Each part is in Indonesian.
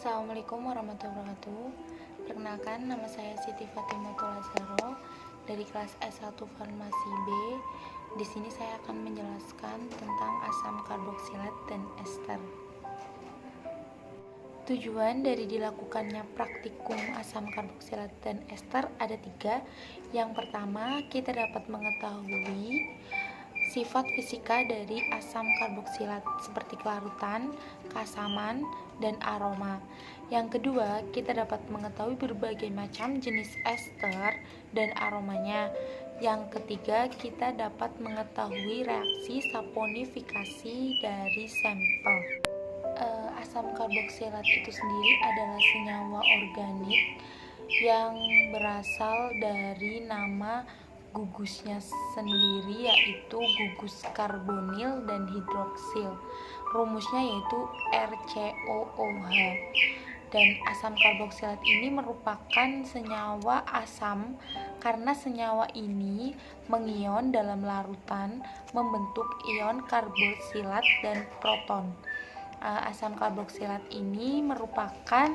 Assalamualaikum warahmatullahi wabarakatuh. Perkenalkan, nama saya Siti Fatimatul Azharo dari kelas S1 Farmasi B. Di sini saya akan menjelaskan tentang asam karboksilat dan ester. Tujuan dari dilakukannya praktikum asam karboksilat dan ester ada 3. Yang pertama, kita dapat mengetahui sifat fisika dari asam karboksilat seperti kelarutan, keasaman, dan aroma. Yang kedua, kita dapat mengetahui berbagai macam jenis ester dan aromanya. Yang ketiga, kita dapat mengetahui reaksi saponifikasi dari sampel. Asam karboksilat itu sendiri adalah senyawa organik yang berasal dari nama gugusnya sendiri, yaitu gugus karbonil dan hidroksil. Rumusnya yaitu RCOOH. Dan asam karboksilat ini merupakan senyawa asam karena senyawa ini mengion dalam larutan membentuk ion karboksilat dan proton. Asam karboksilat ini merupakan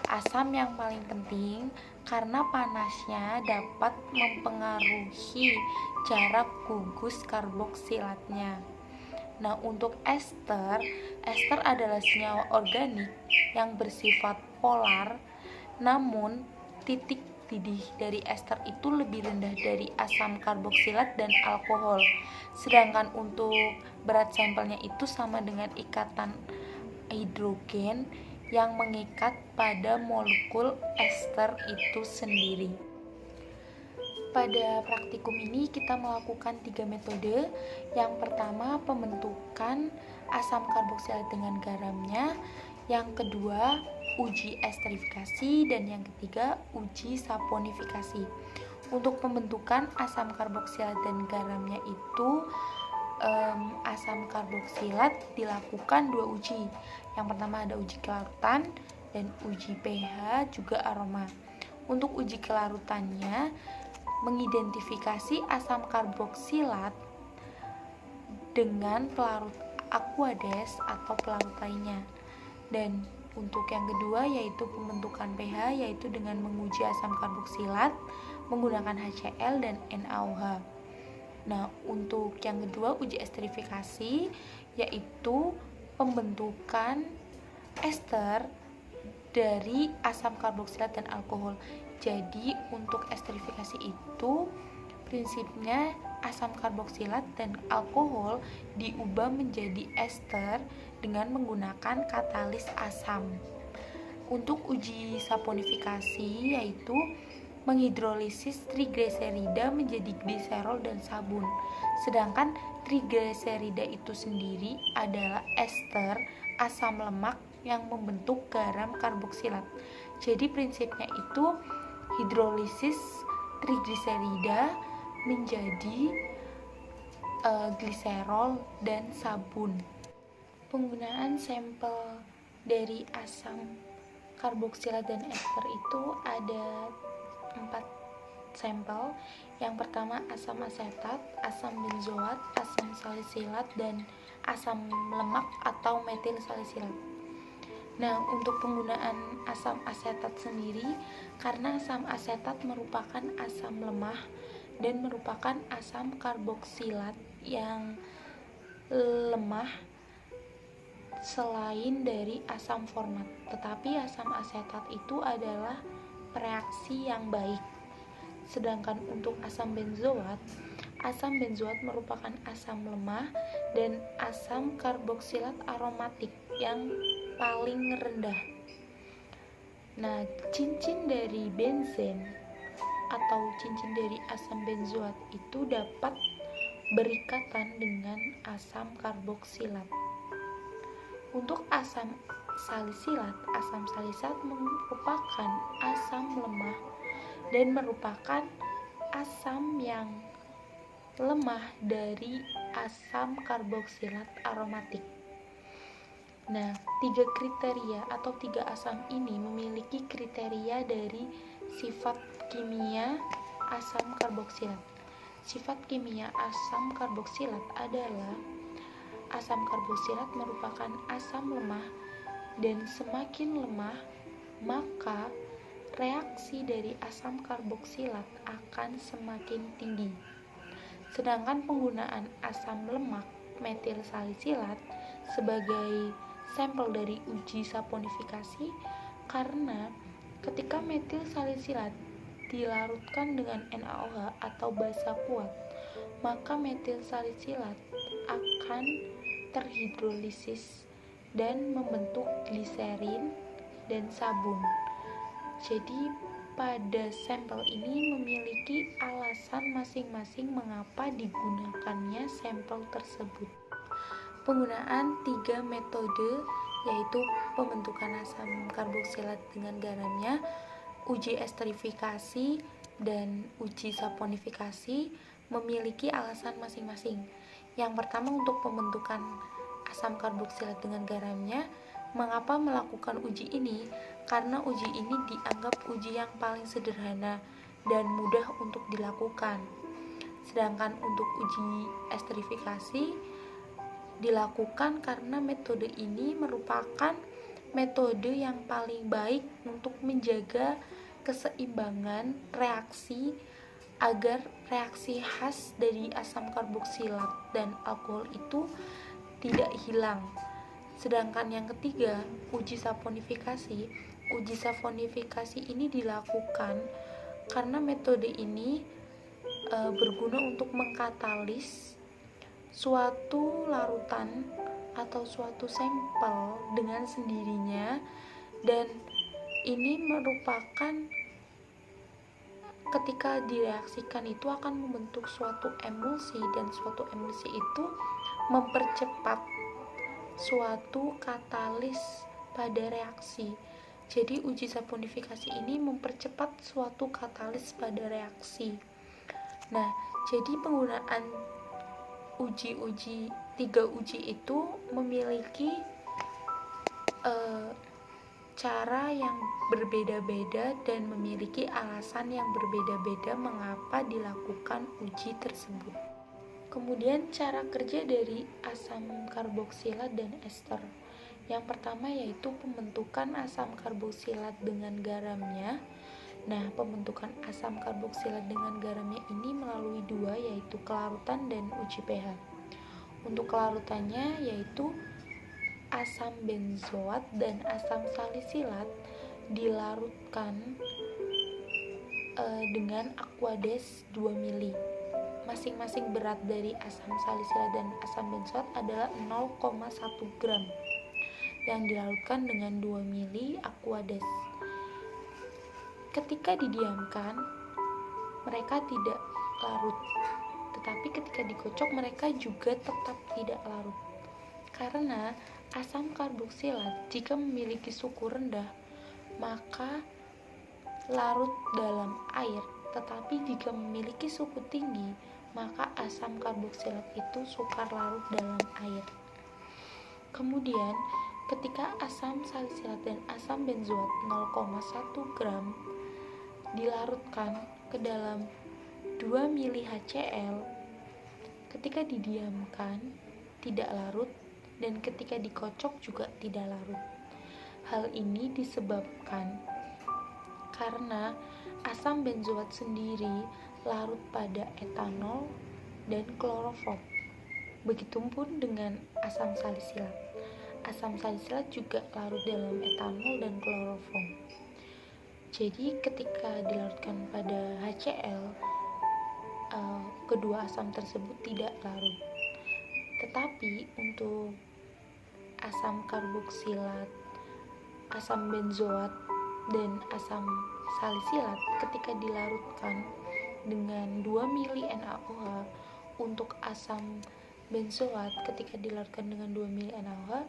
asam yang paling penting karena panasnya dapat mempengaruhi jarak gugus karboksilatnya. Nah, untuk ester adalah senyawa organik yang bersifat polar, namun titik didih dari ester itu lebih rendah dari asam karboksilat dan alkohol. Sedangkan untuk berat sampelnya itu sama dengan ikatan hidrogen yang mengikat pada molekul ester itu sendiri. Pada praktikum ini kita melakukan 3 metode. Yang pertama, pembentukan asam karboksilat dengan garamnya. Yang kedua, uji esterifikasi. Dan yang ketiga, uji saponifikasi. Untuk pembentukan asam karboksilat dan garamnya itu asam karboksilat dilakukan 2 uji. Yang pertama ada uji kelarutan dan uji pH juga aroma. Untuk uji kelarutannya mengidentifikasi asam karboksilat dengan pelarut aqueous atau pelarut lainnya. Dan untuk yang kedua yaitu pembentukan pH, yaitu dengan menguji asam karboksilat menggunakan HCl dan NaOH. Nah, untuk yang kedua uji esterifikasi yaitu pembentukan ester dari asam karboksilat dan alkohol. Jadi untuk esterifikasi itu prinsipnya asam karboksilat dan alkohol diubah menjadi ester dengan menggunakan katalis asam. Untuk uji saponifikasi yaitu menghidrolisis trigliserida menjadi gliserol dan sabun. Sedangkan trigliserida itu sendiri adalah ester asam lemak yang membentuk garam karboksilat. Jadi prinsipnya itu hidrolisis trigliserida menjadi gliserol dan sabun. Penggunaan sampel dari asam karboksilat dan ester itu ada 4 sampel. Yang pertama asam asetat, asam benzoat, asam salisilat, dan asam lemak atau metil salisilat. Nah, untuk penggunaan asam asetat sendiri, karena asam asetat merupakan asam lemah dan merupakan asam karboksilat yang lemah selain dari asam format. Tetapi asam asetat itu adalah reaksi yang baik. Sedangkan untuk asam benzoat merupakan asam lemah dan asam karboksilat aromatik yang paling rendah. Nah, cincin dari benzen atau cincin dari asam benzoat itu dapat berikatan dengan asam karboksilat. Untuk asam salisilat merupakan asam lemah dan merupakan asam yang lemah dari asam karboksilat aromatik. Nah, 3 kriteria atau 3 asam ini memiliki kriteria dari sifat kimia asam karboksilat. Sifat kimia asam karboksilat adalah asam karboksilat merupakan asam lemah dan semakin lemah, maka reaksi dari asam karboksilat akan semakin tinggi. Sedangkan penggunaan asam lemak metil salisilat sebagai sampel dari uji saponifikasi, karena ketika metil salisilat dilarutkan dengan NaOH atau basa kuat, maka metil salisilat akan terhidrolisis dan membentuk gliserin dan sabun. Jadi pada sampel ini memiliki alasan masing-masing mengapa digunakannya sampel tersebut. Penggunaan 3 metode yaitu pembentukan asam karboksilat dengan garamnya, uji esterifikasi, dan uji saponifikasi memiliki alasan masing-masing. Yang pertama, untuk pembentukan asam karboksilat dengan garamnya, mengapa melakukan uji ini? Karena uji ini dianggap uji yang paling sederhana dan mudah untuk dilakukan. Sedangkan untuk uji esterifikasi dilakukan karena metode ini merupakan metode yang paling baik untuk menjaga keseimbangan reaksi agar reaksi khas dari asam karboksilat dan alkohol itu tidak hilang. Sedangkan yang ketiga, uji saponifikasi. Uji saponifikasi ini dilakukan karena metode ini berguna untuk mengkatalis suatu larutan atau suatu sampel dengan sendirinya, dan ini merupakan ketika direaksikan itu akan membentuk suatu emulsi, dan suatu emulsi itu mempercepat suatu katalis pada reaksi. Jadi uji saponifikasi ini mempercepat suatu katalis pada reaksi. Nah, jadi penggunaan tiga uji itu memiliki cara yang berbeda-beda dan memiliki alasan yang berbeda-beda mengapa dilakukan uji tersebut. Kemudian cara kerja dari asam karboksilat dan ester. Yang pertama yaitu pembentukan asam karboksilat dengan garamnya. Nah, pembentukan asam karboksilat dengan garamnya ini melalui dua, yaitu kelarutan dan uji pH. Untuk kelarutannya yaitu asam benzoat dan asam salisilat dilarutkan dengan aquades 2 ml. Masing-masing berat dari asam salisilat dan asam benzoat adalah 0,1 gram yang dilarutkan dengan 2 ml aquades. Ketika didiamkan, mereka tidak larut, tetapi ketika dikocok mereka juga tetap tidak larut. Karena asam karboksilat jika memiliki suhu rendah, maka larut dalam air, tetapi jika memiliki suhu tinggi, maka asam karboksilat itu sukar larut dalam air. Kemudian, ketika asam salisilat dan asam benzoat 0,1 gram dilarutkan ke dalam 2 ml HCl, ketika didiamkan tidak larut, dan ketika dikocok juga tidak larut. Hal ini disebabkan karena asam benzoat sendiri larut pada etanol dan kloroform. Begitupun dengan asam salisilat. Asam salisilat juga larut dalam etanol dan kloroform. Jadi ketika dilarutkan pada HCl, kedua asam tersebut tidak larut. Tetapi untuk asam karboksilat, asam benzoat, dan asam salisilat ketika dilarutkan dengan 2 ml NaOH, untuk asam benzoat ketika dilarutkan dengan 2 ml NaOH,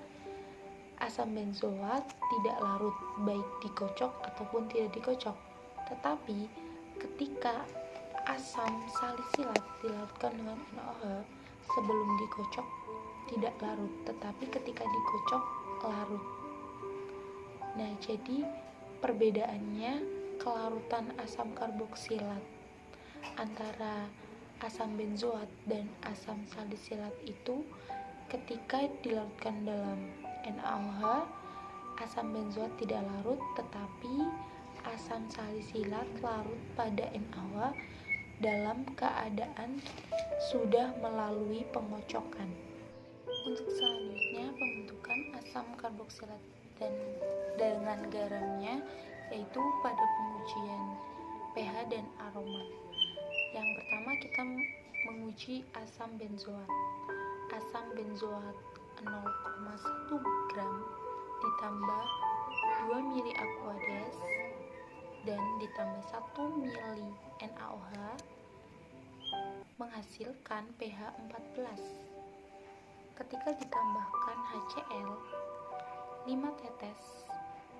asam benzoat tidak larut baik dikocok ataupun tidak dikocok. Tetapi ketika asam salisilat dilarutkan dengan NaOH sebelum dikocok tidak larut, tetapi ketika dikocok larut. Nah, jadi perbedaannya kelarutan asam karboksilat antara asam benzoat dan asam salisilat itu ketika dilarutkan dalam NaOH asam benzoat tidak larut, tetapi asam salisilat larut pada NaOH dalam keadaan sudah melalui pengocokan. Untuk selanjutnya, pembentukan asam karboksilat dan dengan garamnya, yaitu pada pengujian pH dan aroma. Yang pertama, kita menguji asam benzoat. Asam benzoat 0,1 gram ditambah 2 mili Aquades dan ditambah 1 mili NaOH menghasilkan pH 14. Ketika ditambahkan HCl 5 tetes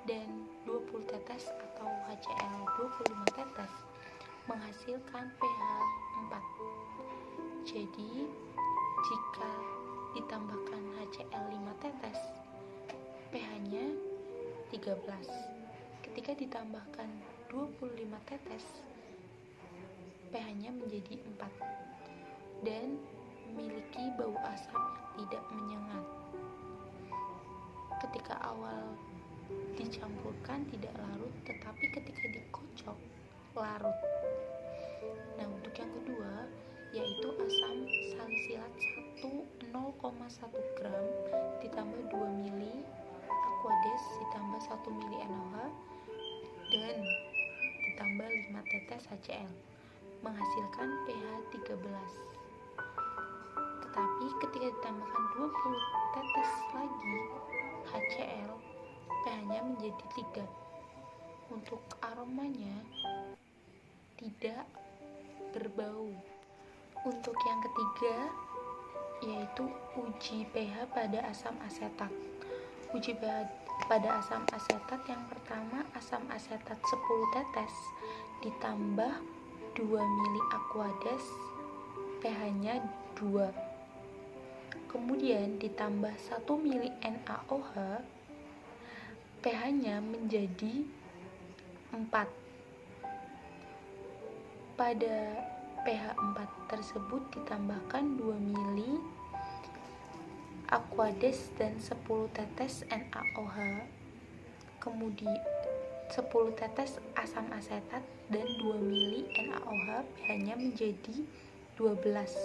dan 20 tetes atau HCl 25 tetes menghasilkan pH 4. Jadi jika ditambahkan HCl 5 tetes, pH-nya 13. Ketika ditambahkan 25 tetes, pH-nya menjadi 4 dan memiliki bau asam yang tidak menyengat. Ketika awal dicampurkan tidak larut, tetapi ketika dikocok larut. Nah, untuk yang kedua yaitu asam salisilat 0,1 gram ditambah 2 mili Aquades ditambah 1 mili NaOH dan ditambah 5 tetes HCl menghasilkan pH 13. Tetapi ketika ditambahkan 20 tetes lagi HCl, pH-nya menjadi 3. Untuk aromanya tidak berbau. Untuk yang ketiga yaitu uji pH pada asam asetat. Uji pH pada asam asetat yang pertama, asam asetat 10 tetes ditambah 2 mili Aquades, pH-nya 2. Kemudian ditambah 1 mili NaOH, pH-nya menjadi 4. Pada pH 4 tersebut ditambahkan 2 mili Aquades dan 10 tetes NaOH, kemudian 10 tetes asam asetat dan 2 mili NaOH, pH-nya menjadi 12.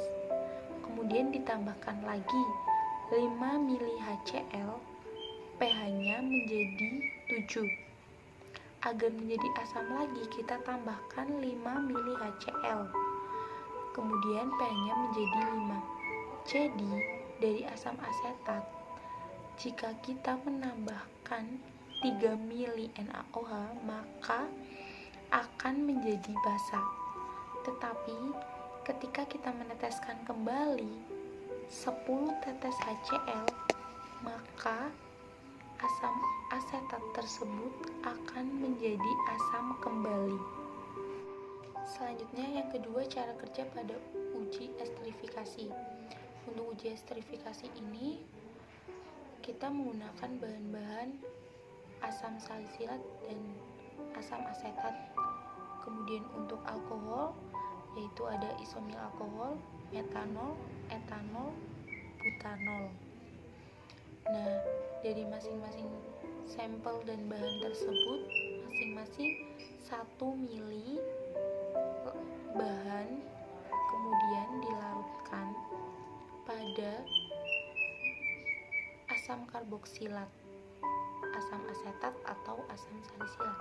Kemudian ditambahkan lagi 5 mili HCl, pH-nya menjadi 7. Agar menjadi asam lagi, kita tambahkan 5 mili HCl. Kemudian pH-nya menjadi 5. Jadi, dari asam asetat, jika kita menambahkan 3 mili NaOH, maka akan menjadi basa. Tetapi, ketika kita meneteskan kembali 10 tetes HCl, maka asam asetat tersebut akan menjadi asam kembali. Selanjutnya yang kedua, cara kerja pada uji esterifikasi. Untuk uji esterifikasi ini kita menggunakan bahan-bahan asam salisilat dan asam asetat. Kemudian untuk alkohol yaitu ada isomil alkohol, metanol, etanol, butanol. Nah, dari masing-masing sampel dan bahan tersebut masing-masing 1 mili bahan kemudian dilarutkan pada asam karboksilat, asam asetat atau asam salisilat.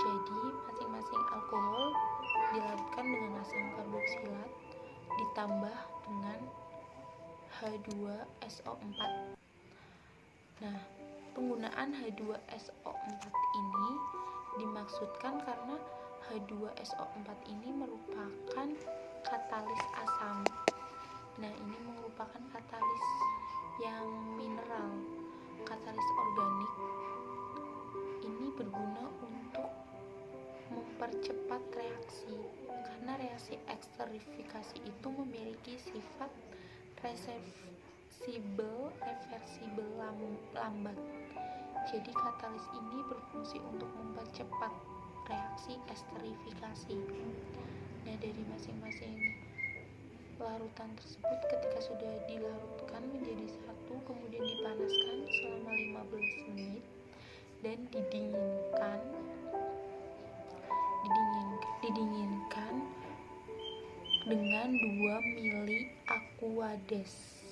Jadi masing-masing alkohol dilarutkan dengan asam karboksilat ditambah dengan H2SO4. Nah, penggunaan H2SO4 ini dimaksudkan karena H2SO4 ini merupakan katalis asam. Nah, ini merupakan katalis yang mineral. Katalis organik ini berguna untuk mempercepat reaksi, karena reaksi esterifikasi itu memiliki sifat reversibel lambat. Jadi katalis ini berfungsi untuk mempercepat reaksi esterifikasi. Nah, dari masing-masing larutan tersebut ketika sudah dilarutkan menjadi satu, kemudian dipanaskan selama 15 menit, 2 mili Aquades.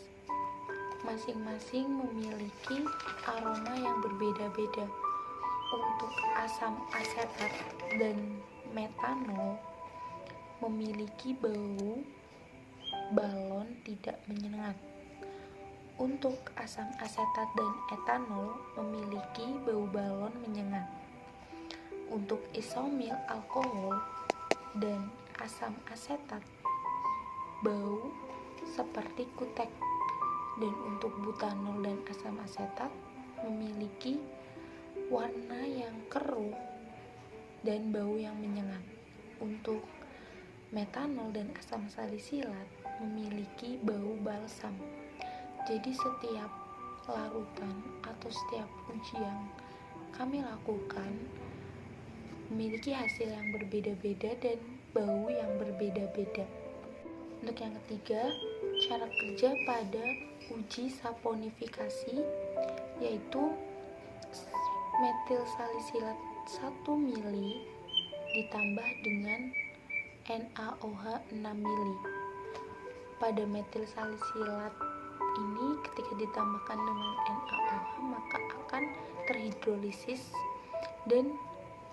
Masing-masing memiliki aroma yang berbeda-beda. Untuk asam asetat dan metanol memiliki bau balon tidak menyengat. Untuk asam asetat dan etanol memiliki bau balon menyengat. Untuk isomil alkohol dan asam asetat bau seperti kutek. Dan untuk butanol dan asam asetat memiliki warna yang keruh dan bau yang menyengat. Untuk metanol dan asam salisilat memiliki bau balsam. Jadi setiap larutan atau setiap uji yang kami lakukan memiliki hasil yang berbeda-beda dan bau yang berbeda-beda. Untuk yang ketiga, cara kerja pada uji saponifikasi yaitu metil salisilat 1 mili ditambah dengan NaOH 6 mili. Pada metil salisilat ini ketika ditambahkan dengan NaOH maka akan terhidrolisis dan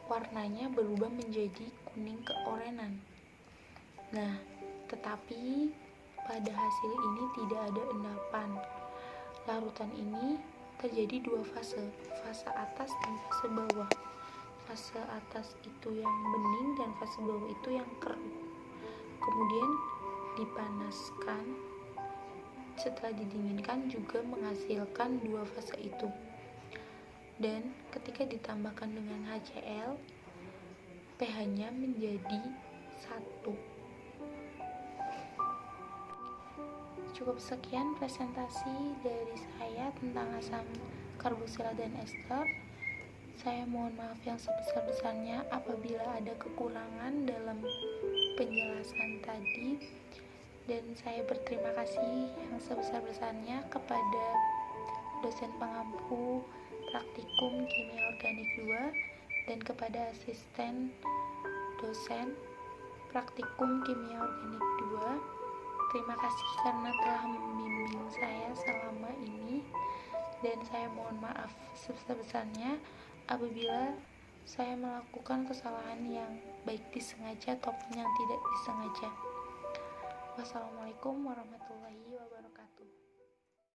warnanya berubah menjadi kuning keorenan. Nah, tetapi pada hasil ini tidak ada endapan. Larutan ini terjadi 2 fase, fase atas dan fase bawah. Fase atas itu yang bening dan fase bawah itu yang keruh. Kemudian dipanaskan, setelah didinginkan juga menghasilkan 2 fase itu. Dan ketika ditambahkan dengan HCl, pH-nya menjadi 1. Cukup sekian presentasi dari saya tentang asam karboksilat dan ester. Saya mohon maaf yang sebesar-besarnya apabila ada kekurangan dalam penjelasan tadi, dan saya berterima kasih yang sebesar-besarnya kepada dosen pengampu praktikum kimia organik 2 dan kepada asisten dosen praktikum kimia organik 2. Terima kasih karena telah membimbing saya selama ini, dan saya mohon maaf sebesar-besarnya apabila saya melakukan kesalahan yang baik disengaja ataupun yang tidak disengaja. Wassalamualaikum warahmatullahi wabarakatuh.